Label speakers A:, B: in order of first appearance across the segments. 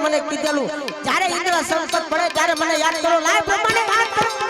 A: મને કીધેલું જ્યારે ઇન્દ્ર સંકટ પડે ત્યારે મને યાદ કરો લાય બ્રહ્માને યાદ કરો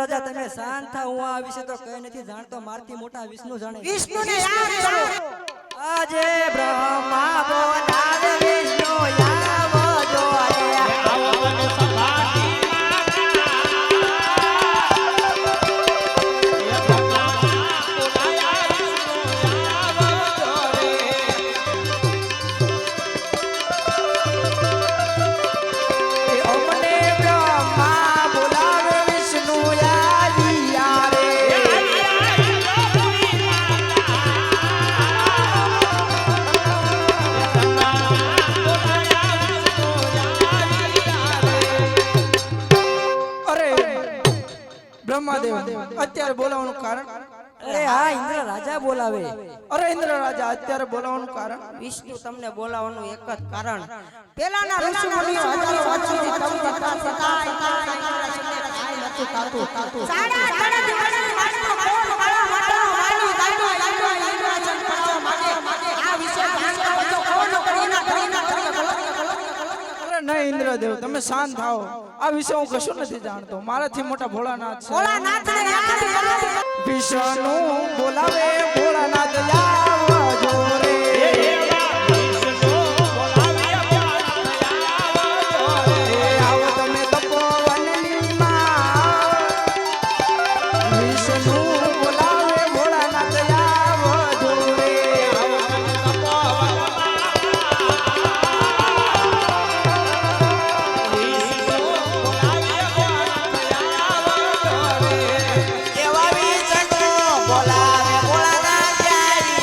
A: રાજા તમે શાંત થા હું આ વિશે તો કઈ નથી જાણતો મારથી મોટા વિષ્ણુ જાણે વિષ્ણુને યાદ કરો આજે બ્રહ્મા બોલાવે વિષ્ણુ આવજો રે આવો મને સભાતી અત્યારે બોલાવવાનું કારણ અરે હા ઇન્દ્ર રાજા બોલાવે અરે ઇન્દ્ર રાજા અત્યારે બોલાવવાનું કારણ વિષ્ણુ તમને બોલાવવાનું એક જ કારણ પેલાના ઋષિ મુનિઓ હજારો વર્ષોથી તમને સાડા ત્રણ દિવસની વાતનો કોણ કાળા માતા માની ગાયનો ઇન્દ્રજન પડવા માંગે આ વિશે જાણતા હોય તો કોણ કરીના નહીં ઇન્દ્રદેવ તમે શાંત થાઓ આ વિશે હું કશું નથી જાણતો મારાથી મોટા ભોળાનાથ છે ભોળાનાથને યાદ કરો વિષ્ણુ બોલાવે ભોળાનાથ આવજો રે વિષ્ણુ બોલાવે ભોળાનાથ આવજો રે આવો તમે તપોવનની માં વિષ્ણુ બોલાવે ભોળાનાથ આવજો રે આવો તમે તપોવન બોલાવે ભોળાનાથ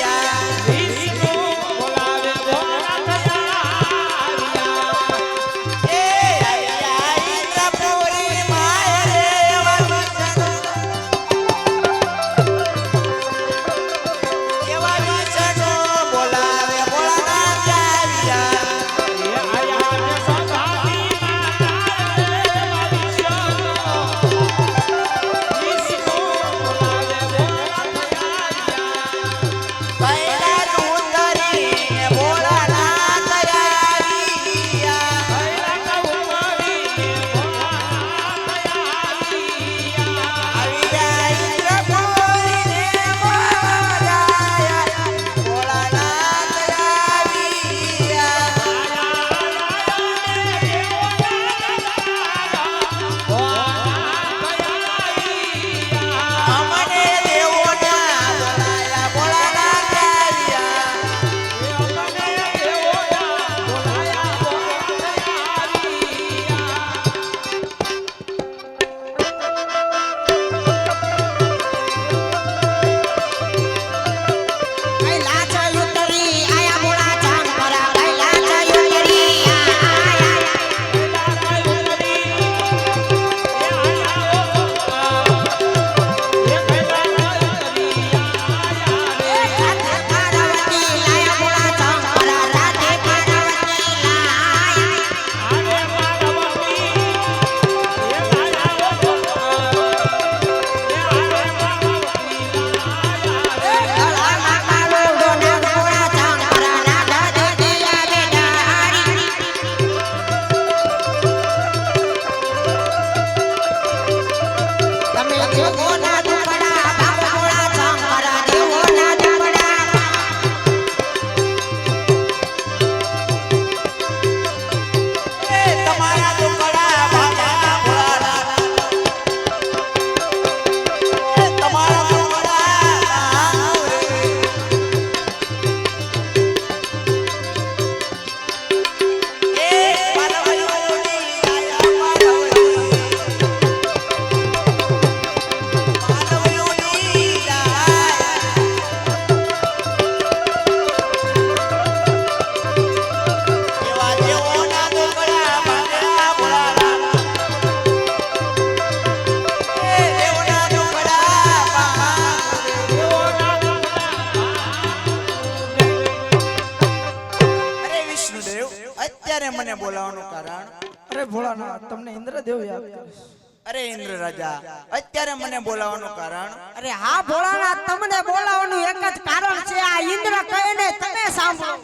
B: મને બોલાવવાનું કારણ?
A: અરે ભોળાનાથ તમને ઇન્દ્રદેવ યાદ કરે છે.
B: અરે ઇન્દ્ર રાજા અત્યારે મને બોલાવવાનું કારણ?
C: અરે હા ભોળાનાથ, તમને બોલાવવાનું એક જ કારણ છે. આ ઇન્દ્ર કહે ને તમે સાંભળો.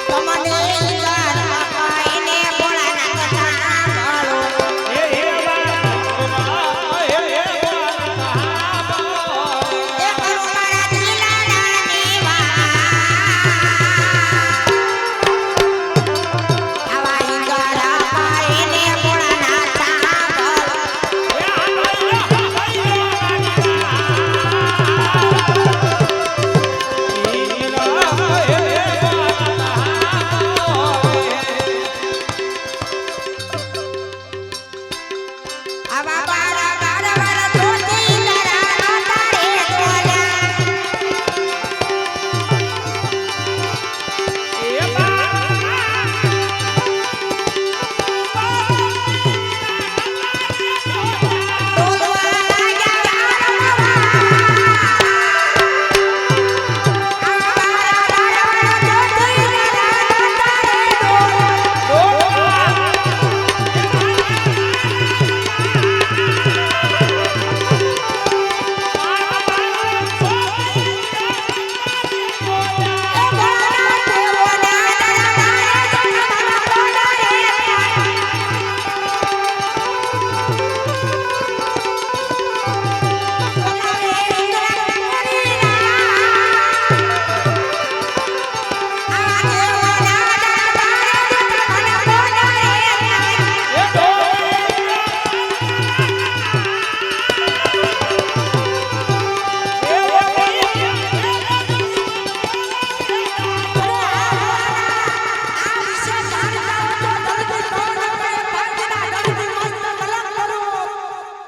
C: તમને ઇન્દ્ર કહે ને ભોળાનાથ સાંભળો. એ કરુણાના દિલાડાની આવા ઇન્દ્ર કહે ને ભોળાનાથ સાંભળો. આવા બારા બારા બારા ધોતી લરા તારે દોલા.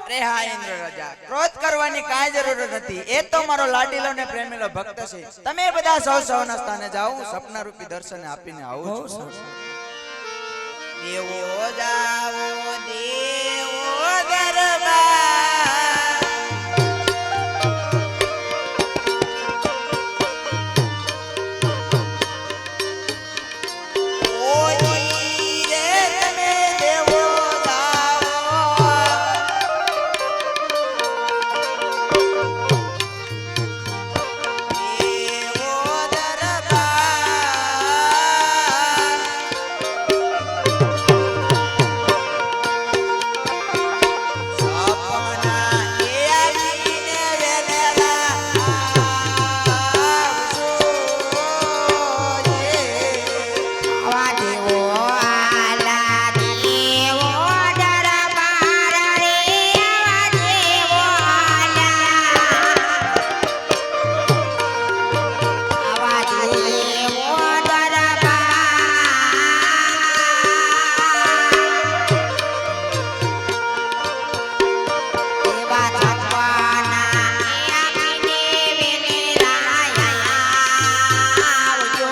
B: અરે હા ઇન્દ્ર રાજા, ક્રોધ કરવાની કાંઈ જરૂર નથી. એ તો મારો લાડીલો ને પ્રેમીલો ભક્ત છે. તમે બધા સૌના સ્થાને જાઓ, સપના રૂપી દર્શન આપીને આવું છું. દેવો જાવો દેવો દરબાર, ઓઈ રે તમે દેવો જાવો, દેવો દરબાર. સપના એ આવીને વેલેલા આવજો રે.
C: આવા દેવો આલા દેવો દરબાર રે. આવા દેવો આલા, આવા દેવો દરબાર. એવા જપવાના આવીને વેલેલા આવજો.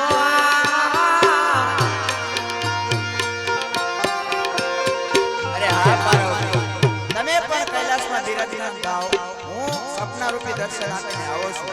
B: અરે હા પાર્વતી, તમે પણ કૈલાસમાં બિરાજમાન થાઓ. હું સપના રૂપી દર્શન આપીને આવો છું.